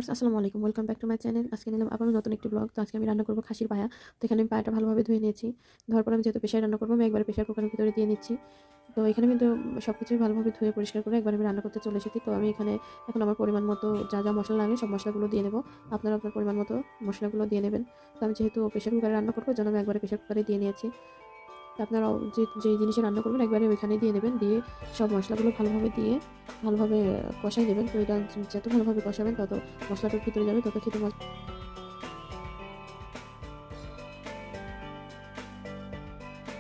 আসসালামু আলাইকুম, welcome back to my channel. আজকে নিলাম আবারও নতুন একটি ব্লগ। তো আজকে আমি রান্না করবো খাসির পায়া। তো এখানে আমি পায়াটা ভালোভাবে ধুয়ে নিয়েছি। ধোয়ার পর আমি যেহেতু প্রেশারে রান্না করবো, আমি একবারে প্রেশার কুকারের ভিতরে দিয়ে নিচ্ছি। তো এখানে কিন্তু সবকিছুই ভালোভাবে ধুয়ে পরিষ্কার করে একবার আমি রান্না করতে চলে এসেছি। তো আমি এখানে এখন আমার পরিমাণ মতো যা যা মশলা লাগে সব মশলাগুলো দিয়ে নেবো। আপনারা আপনার পরিমাণ মতো মশলাগুলো দিয়ে নেবেন। তো আমি যেহেতু প্রেশার কুকারে রান্না করবো, যেন আমি একবারে প্রেশার কুকারে দিয়ে নিয়েছি। তো আপনারাও যেই জিনিসে রান্না করবেন একবারে ওইখানে দিয়ে নেবেন। দিয়ে সব মশলাগুলো ভালোভাবে দিয়ে ভালোভাবে কষাই নেবেন। তো এটা যত ভালোভাবে কষাবেন তত মশলাটার ভিতরে যাবে, তত খেতে মজা।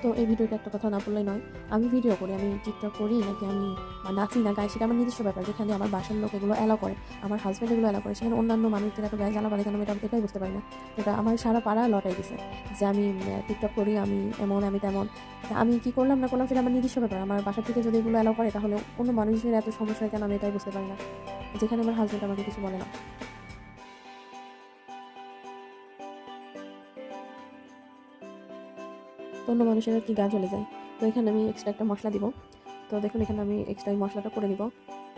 তো এই ভিডিওতে একটা কথা না বললেই নয়, আমি ভিডিও করি, আমি টিকটক করি নাকি আমি নাচি না গাই সেটা আমার নিজস্ব ব্যাপার। যেখানে আমার বাসার লোক এগুলো অ্যালাউ করে, আমার হাজব্যান্ড এগুলো অ্যালাউ করে, সেখানে অন্যান্য মানুষদের এত গায়ে জ্বালা বাঁধে কেন, এটা এটাই বুঝতে পারি না। এটা আমার সারা পাড়া লটাই দিছে যে আমি টিকটক করি, আমি এমন আমি তেমন। তা আমি কি করলাম না করলাম সেটা আমার নিজস্ব ব্যাপার। আমার বাসা থেকে যদি এগুলো অ্যালাউ করে তাহলে অন্য মানুষের এত সমস্যা হয় কেন, আমি এটাই বুঝতে পারি না। যেখানে আমার হাজব্যান্ড আমাকে কিছু বলে না। তো অন্য মানুষের আর কি গা জ্বলে যায়। তো এখানে আমি এক্সট্রা একটা মশলা দিব। তো দেখুন এখানে আমি এক্সট্রা এই মশলাটা করে নিব।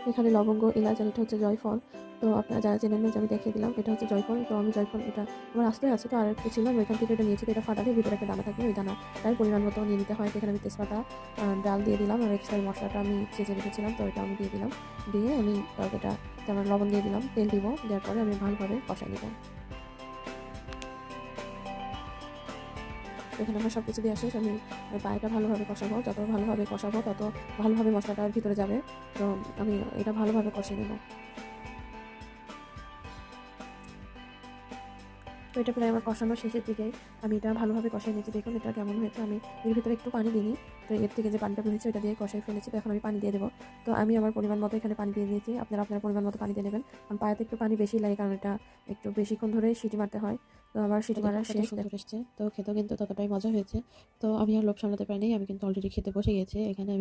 এখানে লবঙ্গ, এলাচ আর এটা হচ্ছে জয়ফল। তো আপনারা যারা চেনেন না, যে আমি দেখিয়ে দিলাম, এটা হচ্ছে জয়ফল। তো আমি জয়ফল এটা আমার আস্তে আছে, তো আর একটু ছিল, আমি এখান থেকে এটা নিয়েছি। তো এটা ফাটালে ভিতরে একটা দানা থাকে, ওই দানাটার পরিমাণ মতো নিয়ে নিতে হয়। তো এখানে আমি তেজপাতা, ডাল দিয়ে দিলাম, আর এক্সট্রা মশলাটা আমি চেঁচে রেখেছিলাম, তো এটা আমি দিয়ে দিলাম। দিয়ে আমি তরকারিটা যেমন লবণ দিয়ে দিলাম, তেল দিব, দেওয়ার পরে আমি ভালোভাবে কষাই নিব। এখানে আমার সব কিছু দিয়ে শেষ। আমি পায়েটা ভালোভাবে কষাবো, যত ভালোভাবে কষাবো তত ভালোভাবে মশলাটার ভিতরে যাবে। তো আমি এটা ভালোভাবে কষিয়ে নেব। তো এটা প্রায় আমার কষানো শেষের দিকে। আমি এটা ভালোভাবে কষাই নিয়েছি, দেখুন এটা কেমন হয়েছে। আমি এর ভিতরে একটু পানি দিইনি, তো এর থেকে যে পানিটা বেরিয়েছে ওটা দিয়ে কষাই ফেলেছি। তো এখন আমি পানি দিয়ে দেবো। তো আমি আমার পরিমাণ মতো এখানে পানি দিয়ে দিয়েছি, আপনারা আপনার পরিমাণ মতো পানি দিয়ে নেবেন। কারণ পায়াতে একটু পানি বেশি লাগে, কারণ এটা একটু বেশিক্ষণ ধরে সিটি মারতে হয়। তো আমার সিটি মারা শেষ, সুন্দর এসছে। তো খেতেও কিন্তু ততটাই মজা হয়েছে। তো আমি আর লোভ সামলাতে পারিনি, আমি কিন্তু অলরেডি খেতে বসে গেছি। এখানে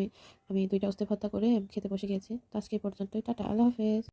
আমি 2টা উস্তে ভর্তা করে খেতে বসে গেছি। তো আজকে এই পর্যন্তই, টাটা, আল্লাহ হাফেজ।